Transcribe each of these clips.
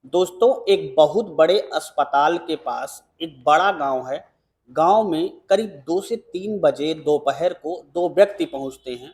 दोस्तों, एक बहुत बड़े अस्पताल के पास एक बड़ा गांव है। गांव में करीब 2 से 3 बजे दोपहर को 2 व्यक्ति पहुंचते हैं।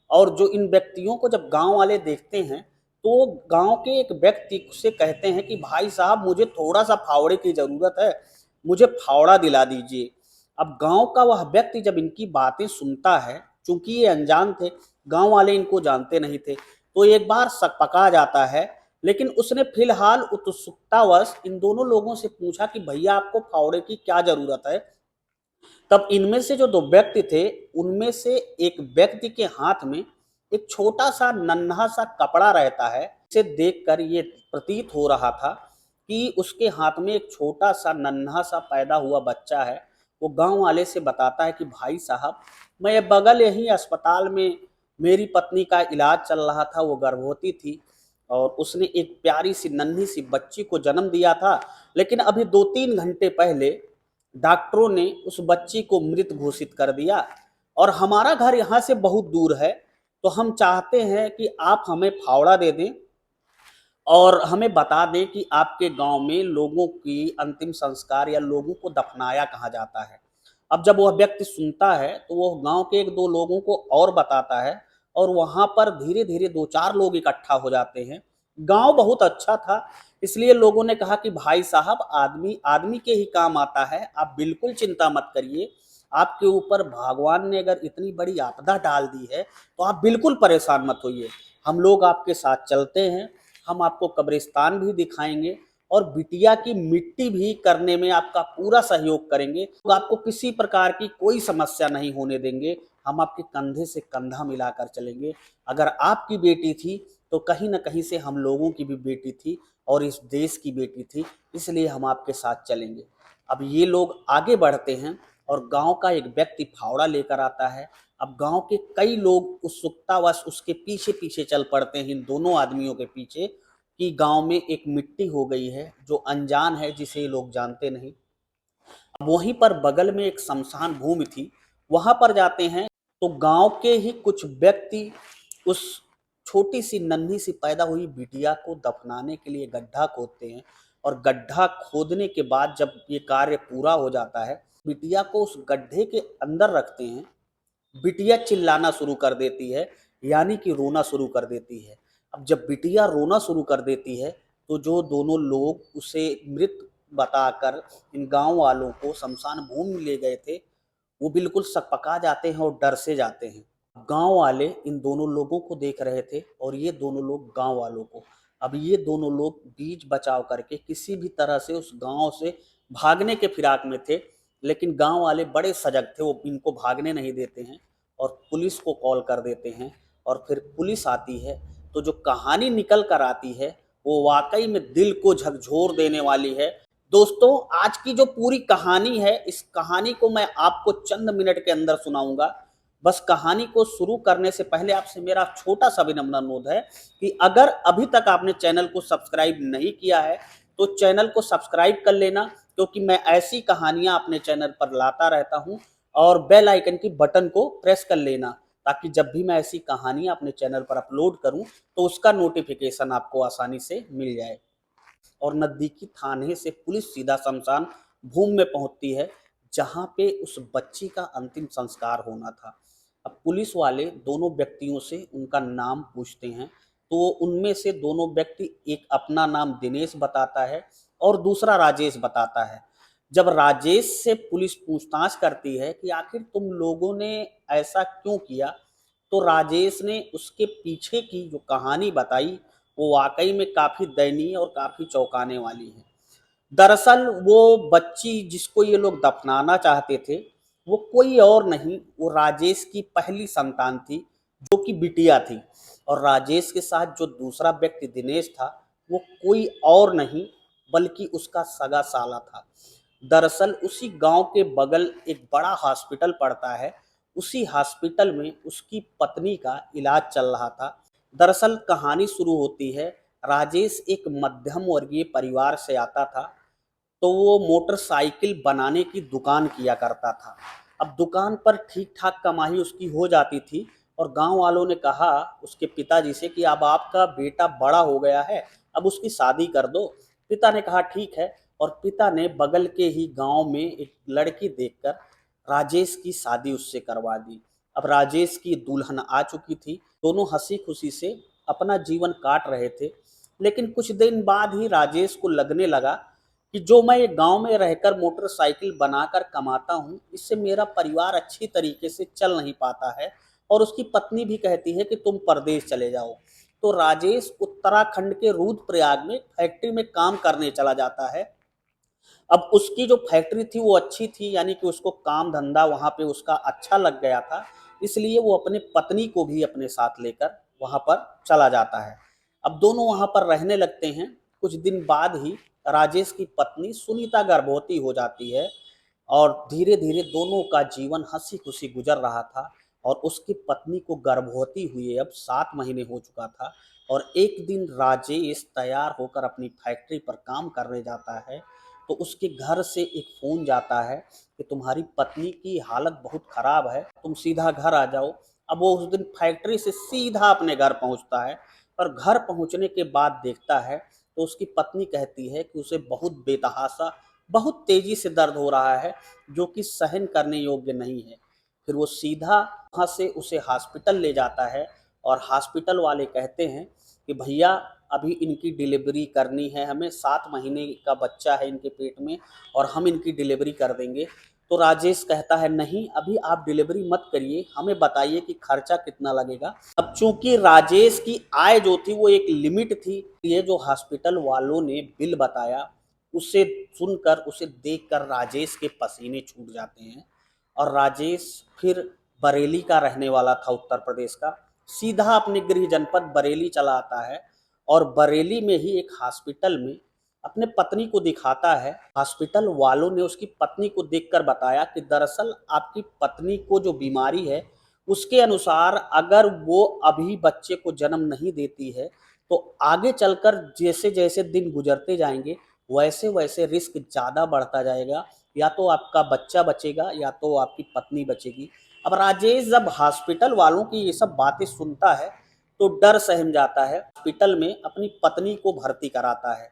और जो इन व्यक्तियों को जब गांव वाले देखते हैं तो गांव के एक व्यक्ति से कहते हैं कि भाई साहब, मुझे थोड़ा सा फावड़े की ज़रूरत है, मुझे फावड़ा दिला दीजिए। अब गांव का वह व्यक्ति जब इनकी बातें सुनता है, चूंकि ये अनजान थे, गांव वाले इनको जानते नहीं थे, तो एक बार सकपका जाता है। लेकिन उसने फिलहाल उत्सुकतावश इन दोनों लोगों से पूछा कि भैया, आपको फावड़े की क्या जरूरत है। तब इनमें से जो 2 व्यक्ति थे, उनमें से एक व्यक्ति के हाथ में एक छोटा सा नन्हा सा कपड़ा रहता है। इसे देखकर ये प्रतीत हो रहा था कि उसके हाथ में एक छोटा सा नन्हा सा पैदा हुआ बच्चा है। वो गांव वाले से बताता है कि भाई साहब, मैं ये बगल यही अस्पताल में मेरी पत्नी का इलाज चल रहा था, वो गर्भवती थी और उसने एक प्यारी सी नन्ही सी बच्ची को जन्म दिया था। लेकिन अभी 2-3 घंटे पहले डॉक्टरों ने उस बच्ची को मृत घोषित कर दिया और हमारा घर यहाँ से बहुत दूर है। तो हम चाहते हैं कि आप हमें फावड़ा दे दें और हमें बता दें कि आपके गांव में लोगों की अंतिम संस्कार या लोगों को दफनाया कहाँ जाता है। अब जब वह व्यक्ति सुनता है तो वह गांव के 1-2 लोगों को और बताता है और वहां पर धीरे धीरे 2-4 लोग इकट्ठा हो जाते हैं। गांव बहुत अच्छा था, इसलिए लोगों ने कहा कि भाई साहब, आदमी आदमी के ही काम आता है, आप बिल्कुल चिंता मत करिए। आपके ऊपर भगवान ने अगर इतनी बड़ी आपदा डाल दी है तो आप बिल्कुल परेशान मत होइए। हम लोग आपके साथ चलते हैं, हम आपको कब्रिस्तान भी दिखाएंगे और बिटिया की मिट्टी भी करने में आपका पूरा सहयोग करेंगे। तो आपको किसी प्रकार की कोई समस्या नहीं होने देंगे। हम आपके कंधे से कंधा मिलाकर चलेंगे। अगर आपकी बेटी थी तो कहीं ना कहीं से हम लोगों की भी बेटी थी और इस देश की बेटी थी, इसलिए हम आपके साथ चलेंगे। अब ये लोग आगे बढ़ते हैं और गांव का एक व्यक्ति फावड़ा लेकर आता है। अब गांव के कई लोग उत्सुकतावश उसके पीछे पीछे चल पड़ते हैं, इन दोनों आदमियों के पीछे, कि गांव में एक मिट्टी हो गई है जो अनजान है, जिसे ये लोग जानते नहीं। अब वहीं पर बगल में एक शमशान भूमि थी, वहां पर जाते हैं तो गांव के ही कुछ व्यक्ति उस छोटी सी नन्ही सी पैदा हुई बिटिया को दफनाने के लिए गड्ढा खोदते हैं। और गड्ढा खोदने के बाद जब ये कार्य पूरा हो जाता है, बिटिया को उस गड्ढे के अंदर रखते हैं। बिटिया चिल्लाना शुरू कर देती है, यानी कि रोना शुरू कर देती है। अब जब बिटिया रोना शुरू कर देती है तो जो दोनों लोग उसे मृत बताकर इन गांव वालों को शमशान भूमि ले गए थे, वो बिल्कुल सकपका जाते हैं और डर से जाते हैं। गांव वाले इन दोनों लोगों को देख रहे थे और ये दोनों लोग गांव वालों को। अब ये दोनों लोग बीच बचाव करके किसी भी तरह से उस गांव से भागने के फिराक में थे। लेकिन गांव वाले बड़े सजग थे, वो इनको भागने नहीं देते हैं और पुलिस को कॉल कर देते हैं। और फिर पुलिस आती है तो जो कहानी निकल कर आती है वो वाकई में दिल को झकझोर देने वाली है। दोस्तों, आज की जो पूरी कहानी है, इस कहानी को मैं आपको चंद मिनट के अंदर सुनाऊंगा। बस कहानी को शुरू करने से पहले आपसे मेरा छोटा सा विनम्र अनुरोध है कि अगर अभी तक आपने चैनल को सब्सक्राइब नहीं किया है तो चैनल को सब्सक्राइब कर लेना, क्योंकि मैं ऐसी कहानियां अपने चैनल पर लाता रहता हूं। और बेल आइकन की बटन को प्रेस कर लेना, ताकि जब भी मैं ऐसी कहानियां अपने चैनल पर अपलोड करूं तो उसका नोटिफिकेशन आपको आसानी से मिल जाए। और नजदीकी थाने से पुलिस सीधा शमशान भूमि में पहुंचती है, जहां पे उस बच्ची का अंतिम संस्कार होना था। अब पुलिस वाले दोनों व्यक्तियों से उनका नाम पूछते हैं तो उनमें से दोनों व्यक्ति, एक अपना नाम दिनेश बताता है और दूसरा राजेश बताता है। जब राजेश से पुलिस पूछताछ करती है कि आखिर तुम लोगों ने ऐसा क्यों किया, तो राजेश ने उसके पीछे की जो कहानी बताई वो वाकई में काफ़ी दयनीय और काफ़ी चौंकाने वाली है। दरअसल वो बच्ची जिसको ये लोग दफनाना चाहते थे, वो कोई और नहीं, वो राजेश की पहली संतान थी, जो कि बिटिया थी। और राजेश के साथ जो दूसरा व्यक्ति दिनेश था, वो कोई और नहीं बल्कि उसका सगा साला था। दरअसल उसी गांव के बगल एक बड़ा हॉस्पिटल पड़ता है, उसी हॉस्पिटल में उसकी पत्नी का इलाज चल रहा था। दरअसल कहानी शुरू होती है, राजेश एक मध्यम वर्गीय परिवार से आता था, तो वो मोटरसाइकिल बनाने की दुकान किया करता था। अब दुकान पर ठीक ठाक कमाई उसकी हो जाती थी और गांव वालों ने कहा उसके पिताजी से कि अब आपका बेटा बड़ा हो गया है, अब उसकी शादी कर दो। पिता ने कहा ठीक है, और पिता ने बगल के ही गांव में एक लड़की देखकर राजेश की शादी उससे करवा दी। अब राजेश की दुल्हन आ चुकी थी, दोनों हंसी खुशी से अपना जीवन काट रहे थे। लेकिन कुछ दिन बाद ही राजेश को लगने लगा कि जो मैं ये गांव में रहकर मोटरसाइकिल बनाकर कमाता हूँ, इससे मेरा परिवार अच्छी तरीके से चल नहीं पाता है, और उसकी पत्नी भी कहती है कि तुम परदेश चले जाओ। तो राजेश उत्तराखंड के रुद्रप्रयाग में फैक्ट्री में काम करने चला जाता है। अब उसकी जो फैक्ट्री थी वो अच्छी थी, यानी कि उसको काम धंधा वहाँ पे उसका अच्छा लग गया था, इसलिए वो अपनी पत्नी को भी अपने साथ लेकर वहाँ पर चला जाता है। अब दोनों वहाँ पर रहने लगते हैं। कुछ दिन बाद ही राजेश की पत्नी सुनीता गर्भवती हो जाती है, और धीरे धीरे दोनों का जीवन हंसी खुशी गुजर रहा था। और उसकी पत्नी को गर्भवती हुए अब 7 महीने हो चुका था। और एक दिन राजेश तैयार होकर अपनी फैक्ट्री पर काम करने जाता है, तो उसके घर से एक फ़ोन जाता है कि तुम्हारी पत्नी की हालत बहुत ख़राब है, तुम सीधा घर आ जाओ। अब वो उस दिन फैक्ट्री से सीधा अपने घर पहुंचता है, और घर पहुंचने के बाद देखता है तो उसकी पत्नी कहती है कि उसे बहुत बेतहाशा, बहुत तेज़ी से दर्द हो रहा है, जो कि सहन करने योग्य नहीं है। फिर वो सीधा वहाँ से उसे हॉस्पिटल ले जाता है, और हॉस्पिटल वाले कहते हैं कि भैया अभी इनकी डिलीवरी करनी है, हमें 7 महीने का बच्चा है इनके पेट में, और हम इनकी डिलीवरी कर देंगे। तो राजेश कहता है नहीं, अभी आप डिलीवरी मत करिए, हमें बताइए कि खर्चा कितना लगेगा। अब चूंकि राजेश की आय जो थी वो एक लिमिट थी, ये जो हॉस्पिटल वालों ने बिल बताया उसे सुनकर, उसे देखकर राजेश के पसीने छूट जाते हैं। और राजेश फिर बरेली का रहने वाला था, उत्तर प्रदेश का, सीधा अपने गृह जनपद बरेली चला आता है, और बरेली में ही एक हॉस्पिटल में अपने पत्नी को दिखाता है। हॉस्पिटल वालों ने उसकी पत्नी को देखकर बताया कि दरअसल आपकी पत्नी को जो बीमारी है उसके अनुसार अगर वो अभी बच्चे को जन्म नहीं देती है तो आगे चलकर जैसे जैसे दिन गुजरते जाएंगे वैसे वैसे रिस्क ज़्यादा बढ़ता जाएगा, या तो आपका बच्चा बचेगा या तो आपकी पत्नी बचेगी। अब राजेश जब हॉस्पिटल वालों की ये सब बातें सुनता है तो डर सहम जाता है, हॉस्पिटल में अपनी पत्नी को भर्ती कराता है।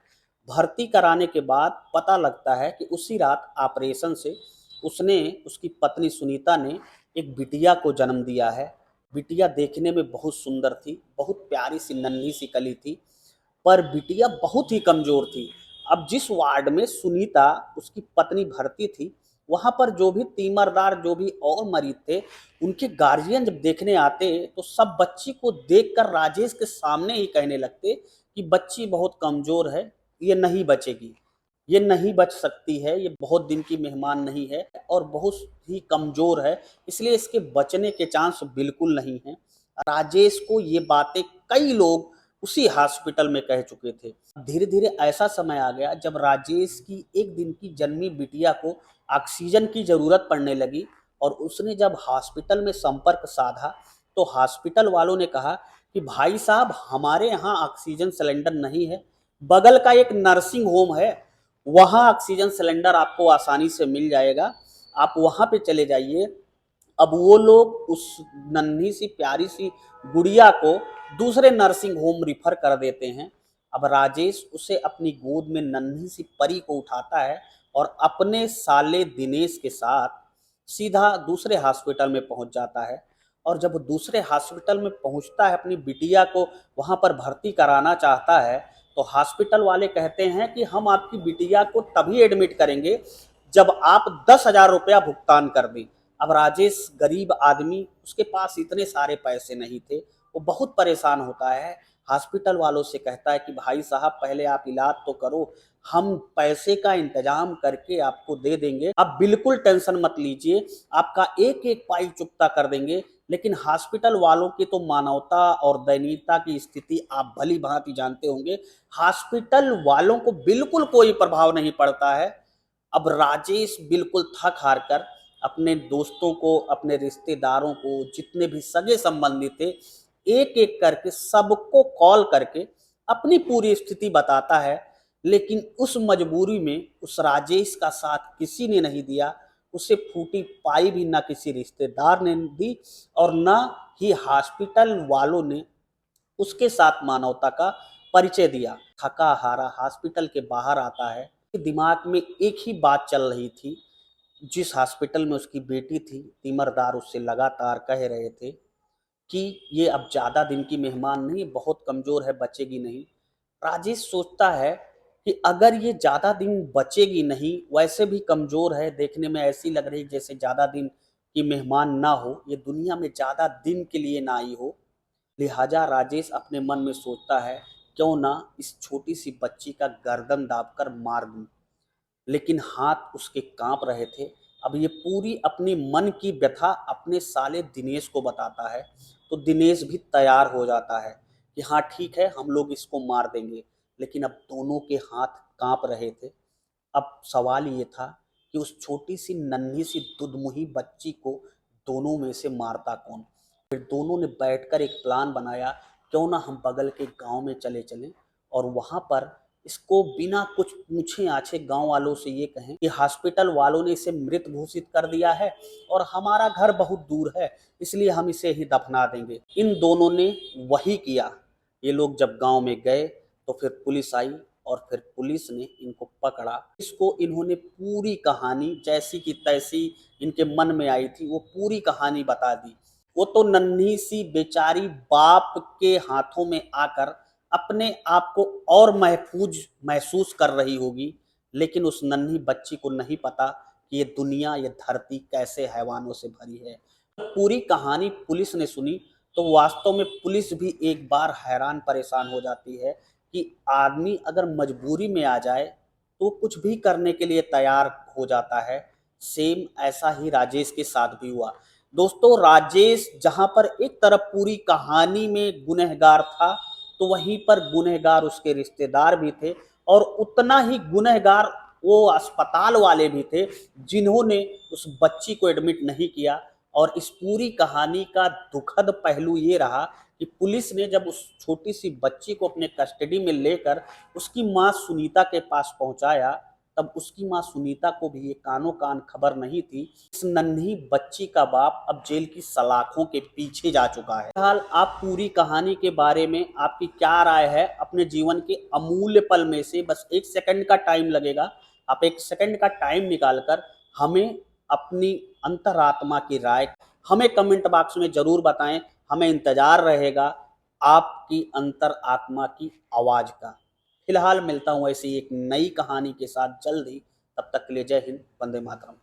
भर्ती कराने के बाद पता लगता है कि उसी रात ऑपरेशन से उसने, उसकी पत्नी सुनीता ने एक बिटिया को जन्म दिया है। बिटिया देखने में बहुत सुंदर थी, बहुत प्यारी सी नन्ही सी कली थी, पर बिटिया बहुत ही कमज़ोर थी। अब जिस वार्ड में सुनीता उसकी पत्नी भर्ती थी, वहाँ पर जो भी तीमरदार, जो भी और मरीज थे, उनके गार्जियन जब देखने आते तो सब बच्ची को देखकर राजेश के सामने ही कहने लगते कि बच्ची बहुत कमज़ोर है, ये नहीं बचेगी, ये नहीं बच सकती है, ये बहुत दिन की मेहमान नहीं है और बहुत ही कमज़ोर है, इसलिए इसके बचने के चांस बिल्कुल नहीं हैं। राजेश को ये बातें कई लोग उसी हॉस्पिटल में कह चुके थे। धीरे धीरे ऐसा समय आ गया जब राजेश की एक दिन की जन्मी बिटिया को ऑक्सीजन की ज़रूरत पड़ने लगी, और उसने जब हॉस्पिटल में संपर्क साधा तो हॉस्पिटल वालों ने कहा कि भाई साहब हमारे यहाँ ऑक्सीजन सिलेंडर नहीं है, बगल का एक नर्सिंग होम है, वहाँ ऑक्सीजन सिलेंडर आपको आसानी से मिल जाएगा, आप वहाँ पे चले जाइए। अब वो लोग उस नन्ही सी प्यारी सी गुड़िया को दूसरे नर्सिंग होम रिफर कर देते हैं। अब राजेश उसे अपनी गोद में नन्ही सी परी को उठाता है और अपने साले दिनेश के साथ सीधा दूसरे हॉस्पिटल में पहुंच जाता है। और जब दूसरे हॉस्पिटल में पहुंचता है, अपनी बिटिया को वहां पर भर्ती कराना चाहता है, तो हॉस्पिटल वाले कहते हैं कि हम आपकी बिटिया को तभी एडमिट करेंगे जब आप 10,000 रुपया भुगतान कर दें। अब राजेश गरीब आदमी, उसके पास इतने सारे पैसे नहीं थे, वो बहुत परेशान होता है। हॉस्पिटल वालों से कहता है कि भाई साहब पहले आप इलाज तो करो, हम पैसे का इंतजाम करके आपको दे देंगे, आप बिल्कुल टेंशन मत लीजिए, आपका एक एक पाई चुकता कर देंगे। लेकिन हॉस्पिटल वालों की तो मानवता और दयनीयता की स्थिति आप भली भांति जानते होंगे, हॉस्पिटल वालों को बिल्कुल कोई प्रभाव नहीं पड़ता है। अब राजेश बिल्कुल थक हार कर अपने दोस्तों को, अपने रिश्तेदारों को, जितने भी सगे संबंधी थे, एक एक करके सबको कॉल करके अपनी पूरी स्थिति बताता है। लेकिन उस मजबूरी में उस राजेश का साथ किसी ने नहीं दिया, उसे फूटी पाई भी ना किसी रिश्तेदार ने दी, और ना ही हॉस्पिटल वालों ने उसके साथ मानवता का परिचय दिया। थका हारा हॉस्पिटल के बाहर आता है। दिमाग में एक ही बात चल रही थी। जिस हॉस्पिटल में उसकी बेटी थी, तीमरदार उससे लगातार कह रहे थे कि ये अब ज़्यादा दिन की मेहमान नहीं, बहुत कमज़ोर है, बचेगी नहीं। राजेश सोचता है कि अगर ये ज़्यादा दिन बचेगी नहीं, वैसे भी कमज़ोर है, देखने में ऐसी लग रही जैसे ज़्यादा दिन की मेहमान ना हो, ये दुनिया में ज़्यादा दिन के लिए ना आई हो। लिहाजा राजेश अपने मन में सोचता है, क्यों ना इस छोटी सी बच्ची का गर्दन दाबकर मार दूं। लेकिन हाथ उसके कांप रहे थे। अब ये पूरी अपनी मन की व्यथा अपने साले दिनेश को बताता है, तो दिनेश भी तैयार हो जाता है कि हाँ ठीक है, हम लोग इसको मार देंगे। लेकिन अब दोनों के हाथ कांप रहे थे। अब सवाल ये था कि उस छोटी सी नन्ही सी दुधमुही बच्ची को दोनों में से मारता कौन। फिर दोनों ने बैठकर एक प्लान बनाया, क्यों ना हम बगल के गांव में चले चलें और वहां पर इसको बिना कुछ पूछे आछे गांव वालों से ये कहें कि हॉस्पिटल वालों ने इसे मृत घोषित कर दिया है और हमारा घर बहुत दूर है, इसलिए हम इसे ही दफना देंगे। इन दोनों ने वही किया। ये लोग जब गांव में गए तो फिर पुलिस आई और फिर पुलिस ने इनको पकड़ा। इसको इन्होंने पूरी कहानी जैसी की तैसी इनके मन में आई थी वो पूरी कहानी बता दी। वो तो नन्ही सी बेचारी बाप के हाथों में आकर अपने आप को और महफूज महसूस कर रही होगी, लेकिन उस नन्ही बच्ची को नहीं पता कि ये दुनिया, ये धरती कैसे हैवानों से भरी है। पूरी कहानी पुलिस ने सुनी तो वास्तव में पुलिस भी एक बार हैरान परेशान हो जाती है कि आदमी अगर मजबूरी में आ जाए तो कुछ भी करने के लिए तैयार हो जाता है। सेम ऐसा ही राजेश के साथ भी हुआ। दोस्तों, राजेश जहां पर एक तरफ पूरी कहानी में गुनहगार था, तो वहीं पर गुनहगार उसके रिश्तेदार भी थे और उतना ही गुनहगार वो अस्पताल वाले भी थे जिन्होंने उस बच्ची को एडमिट नहीं किया। और इस पूरी कहानी का दुखद पहलू ये रहा कि पुलिस ने जब उस छोटी सी बच्ची को अपने कस्टडी में लेकर उसकी माँ सुनीता के पास पहुंचाया, तब उसकी माँ सुनीता को भी ये कानो कान खबर नहीं थी। इस नन्ही बच्ची का बाप अब जेल की सलाखों के पीछे जा चुका है। फिलहाल आप पूरी कहानी के बारे में आपकी क्या राय है? अपने जीवन के अमूल्य पल में से बस 1 सेकंड का टाइम लगेगा, आप 1 सेकंड का टाइम निकालकर हमें अपनी अंतरात्मा की राय हमें कमेंट बॉक्स में जरूर बताएं। हमें इंतजार रहेगा आपकी अंतर आत्मा की आवाज का। फिलहाल मिलता हूं ऐसी एक नई कहानी के साथ जल्द ही। तब तक के लिए जय हिंद, वंदे मातरम।